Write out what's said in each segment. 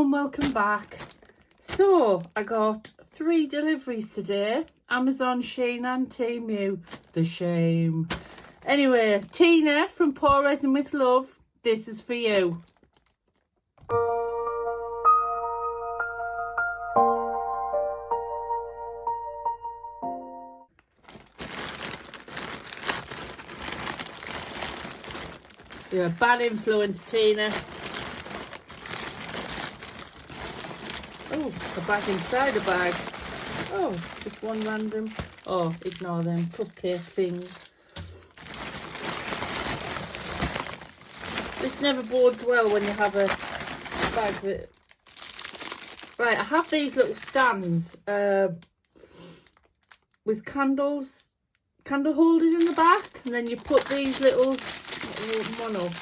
and welcome back. So I got 3 deliveries today, Amazon, SHEIN and Temu. The shame. Anyway, Tina from Pour Resin with Love, this is for you. You're a bad influence, Tina. Oh, a bag inside a bag. Oh, just one random. Oh, ignore them cupcake things. This never bodes well when you have a bag that... Right, I have these little stands with candle holders in the back, and then you put these little one up.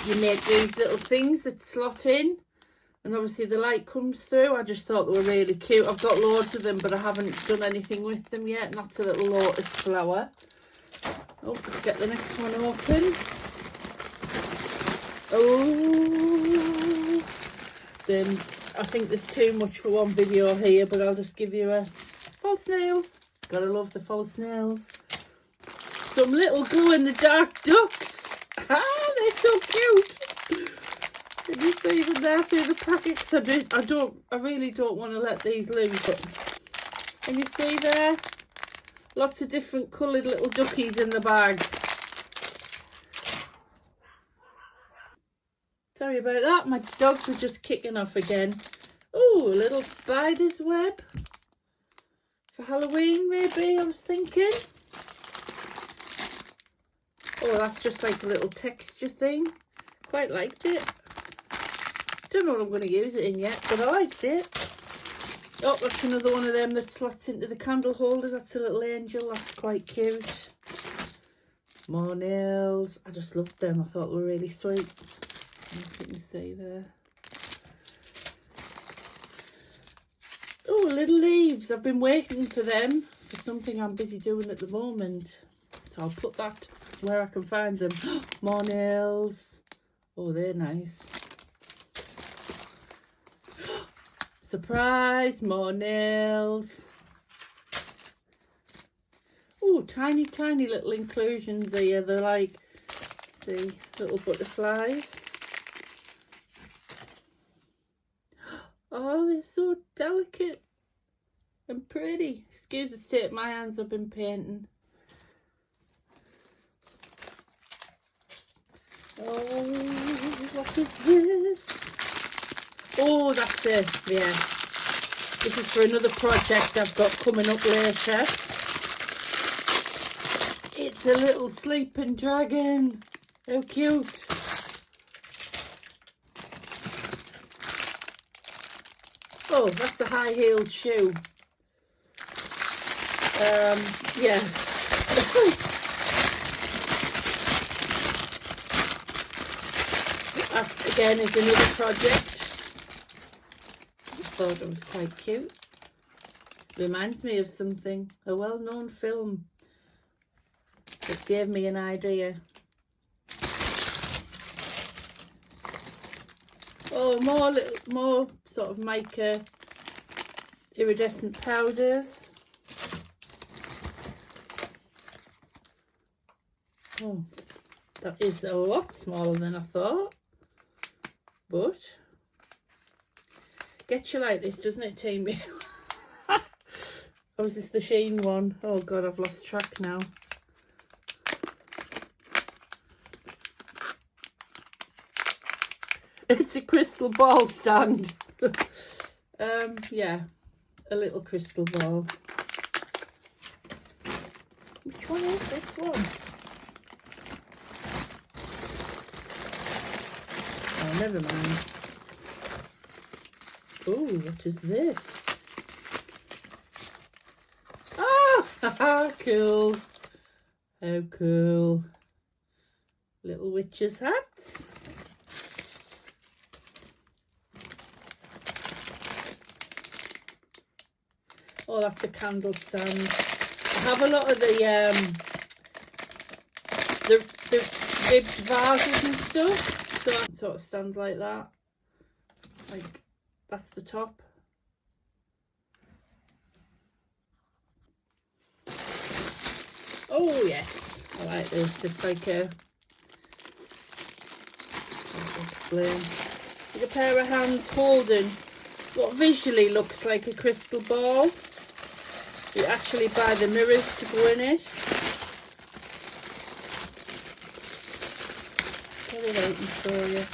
You make these little things that slot in, and obviously the light comes through. I just thought they were really cute. I've got loads of them, but I haven't done anything with them yet, and that's a little lotus flower. Oh, let's get the next one open. Oh, then I think there's too much for one video here, but I'll just give you a false nails. Gotta love the false nails. Some little glow-in-the-dark ducks. Ah, they're so cute. Can you see them there through the packets? I really don't want to let these loose. But can you see there? Lots of different coloured little duckies in the bag. Sorry about that. My dogs were just kicking off again. Oh, a little spider's web. For Halloween, maybe, I was thinking. Oh, that's just like a little texture thing. Quite liked it. Don't know what I'm going to use it in yet, but I liked it. Oh, that's another one of them that slots into the candle holders. That's a little angel. That's quite cute. More nails. I just loved them. I thought they were really sweet. I don't know if you can see there. Oh, little leaves. I've been waiting for them for something I'm busy doing at the moment. So I'll put that where I can find them. More nails. Oh, they're nice. Surprise, more nails. Oh, tiny, tiny little inclusions here. They're like, see, little butterflies. Oh, they're so delicate and pretty. Excuse the state my hands have been painting. Oh, what is this? Oh, that's it, yeah. This is for another project I've got coming up later. It's a little sleeping dragon. How cute. Oh, that's a high-heeled shoe. Yeah. That, again, is another project. I thought it was quite cute. Reminds me of something, a well-known film that gave me an idea. Oh, more sort of mica iridescent powders. Oh, that is a lot smaller than I thought, but gets you like this, doesn't it, Temu? Or is this the SHEIN one? Oh God, I've lost track now. It's a crystal ball stand. Yeah, a little crystal ball. Which one is this one? Oh, never mind. Oh, what is this? Ah, cool. How cool. Little witches' hats. Oh, that's a candle stand. I have a lot of the ribbed vases and stuff, so sort of stands like that. Like, that's the top. Oh yes, I like this. It's like a, I'll explain, like a pair of hands holding what visually looks like a crystal ball. You actually buy the mirrors to go in it. Get it out and show you.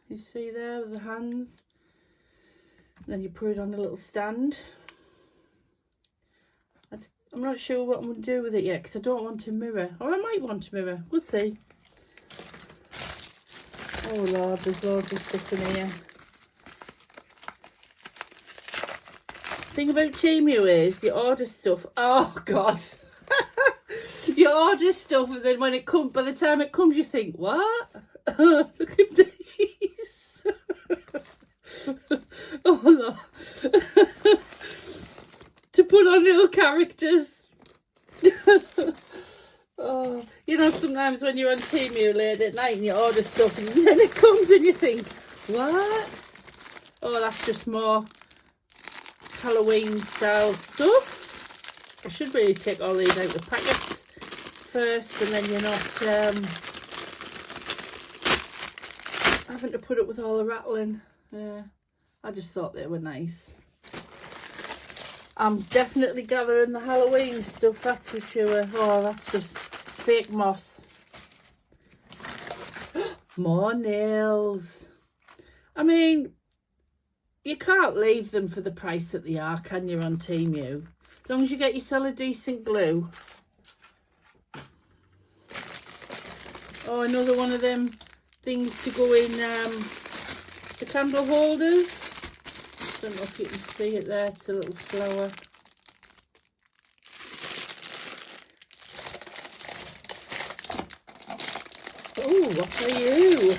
You see there with the hands? Then you put it on a little stand. I'm not sure what I'm going to do with it yet because I don't want to mirror. Or I might want to mirror. We'll see. Oh Lord, there's loads of stuff in here. Thing about Temu is you order stuff. Oh God. You order stuff and then when it comes, by the time it comes you think, what? Look at these. Oh Lord. To put on little characters. Oh, you know, sometimes when you're on Temu late at night and you order stuff and then it comes and you think, what? Oh, that's just more Halloween style stuff. I should really take all these out of the packets first and then you're not having to put up with all the rattling. I just thought they were nice. I'm definitely gathering the Halloween stuff, that's for sure. Oh, that's just fake moss. More nails. I mean, you can't leave them for the price that they are, can you, on Temu? As long as you get yourself a decent glue. Oh, another one of them things to go in the candle holders. I don't know if you can see it there, it's a little flower. Oh, what are you?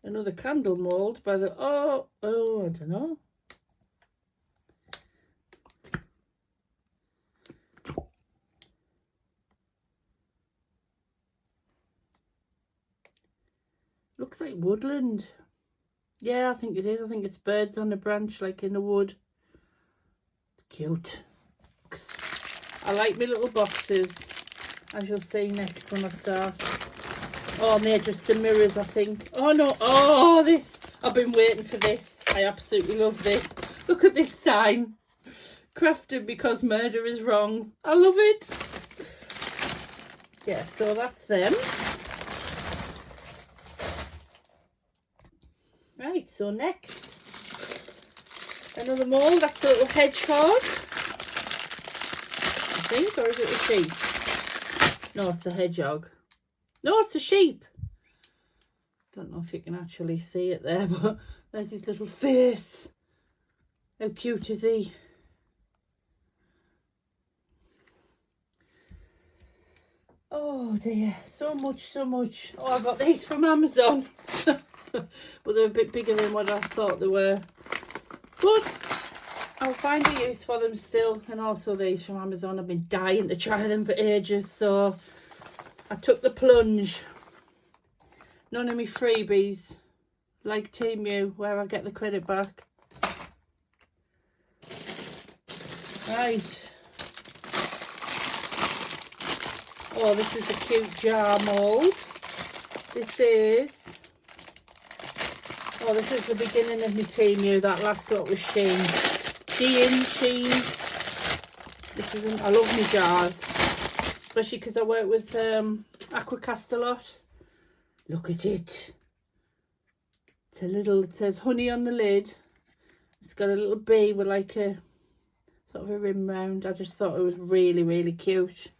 Another candle mould by the, oh, I don't know. Looks like woodland. Yeah, I think it is. I think it's birds on a branch like in the wood. It's cute. I like my little boxes, as you'll see next when I start. Oh, and they're just the mirrors, I think. Oh no, oh this. I've been waiting for this. I absolutely love this. Look at this sign. Crafted because murder is wrong. I love it. Yeah, so that's them. Right, so next, another mould. That's a little hedgehog, I think, or is it a sheep? No, it's a hedgehog. No, it's a sheep. Don't know if you can actually see it there, but there's his little face. How cute is he? Oh dear, so much. Oh, I got these from Amazon. But they're a bit bigger than what I thought they were. But I'll find a use for them still. And also these from Amazon. I've been dying to try them for ages. So I took the plunge. None of me freebies. Like Temu, where I get the credit back. Right. Oh, this is a cute jar mould. This is... Oh, this is the beginning of my Temu. That last lot was SHEIN. SHEIN. This isn't... I love my jars. Especially because I work with Aquacast a lot. Look at it. It's a little... It says honey on the lid. It's got a little bee with like a... sort of a rim round. I just thought it was really, really cute.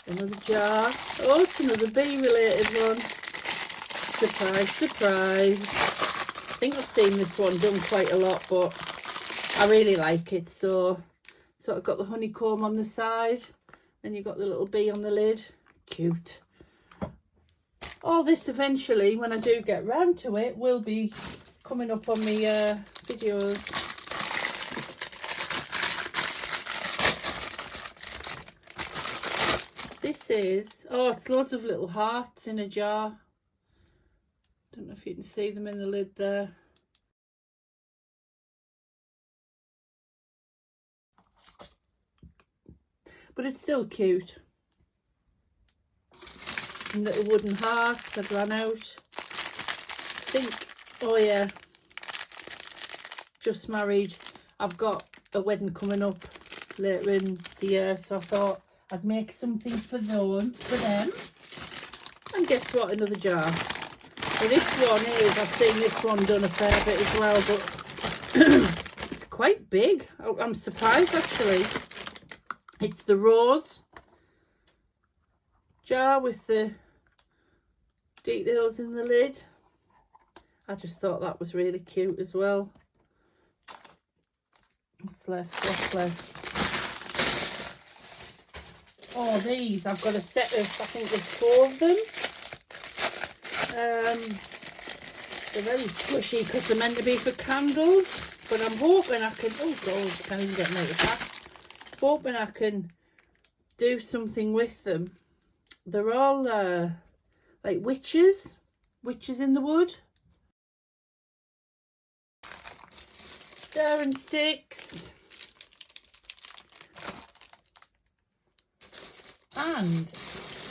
Another jar. Oh, it's another bee related one. Surprise, surprise. I think I've seen this one done quite a lot, but I really like it. So I've got the honeycomb on the side. Then you've got the little bee on the lid. Cute. All this eventually, when I do get round to it, will be coming up on my videos. This is, oh, it's loads of little hearts in a jar. Don't know if you can see them in the lid there. But it's still cute. And little wooden hearts, I've run out. I think, oh yeah, just married. I've got a wedding coming up later in the year, so I thought I'd make something for them. And guess what, another jar. So this one is, I've seen this one done a fair bit as well, but it's quite big. I'm surprised actually. It's the rose jar with the details in the lid. I just thought that was really cute as well. What's left? What's left? Oh, these. I've got a set of, I think there's 4 of them. They're very squishy because they're meant to be for candles. But I'm hoping I can, oh God, I can't even get them out of the pack. Hoping I can do something with them. They're all like witches in the wood. Stirring sticks. And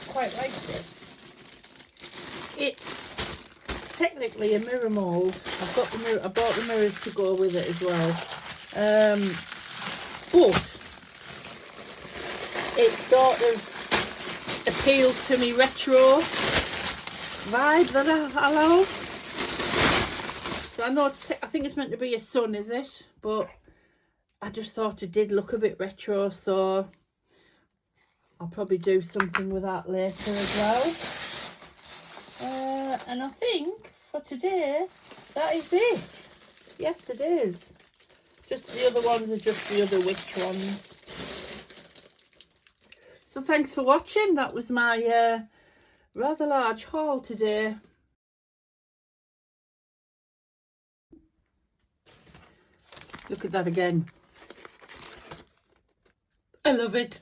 quite like this. It's technically a mirror mould. I've got the mirror. I bought the mirrors to go with it as well. But it sort of appealed to me retro vibe that I love. So I know I think it's meant to be a sun, is it? But I just thought it did look a bit retro, so I'll probably do something with that later as well. And I think for today that is it. Yes, it is. Just the other ones are just the other witch ones. So thanks for watching. That was my rather large haul today. Look at that again. I love it.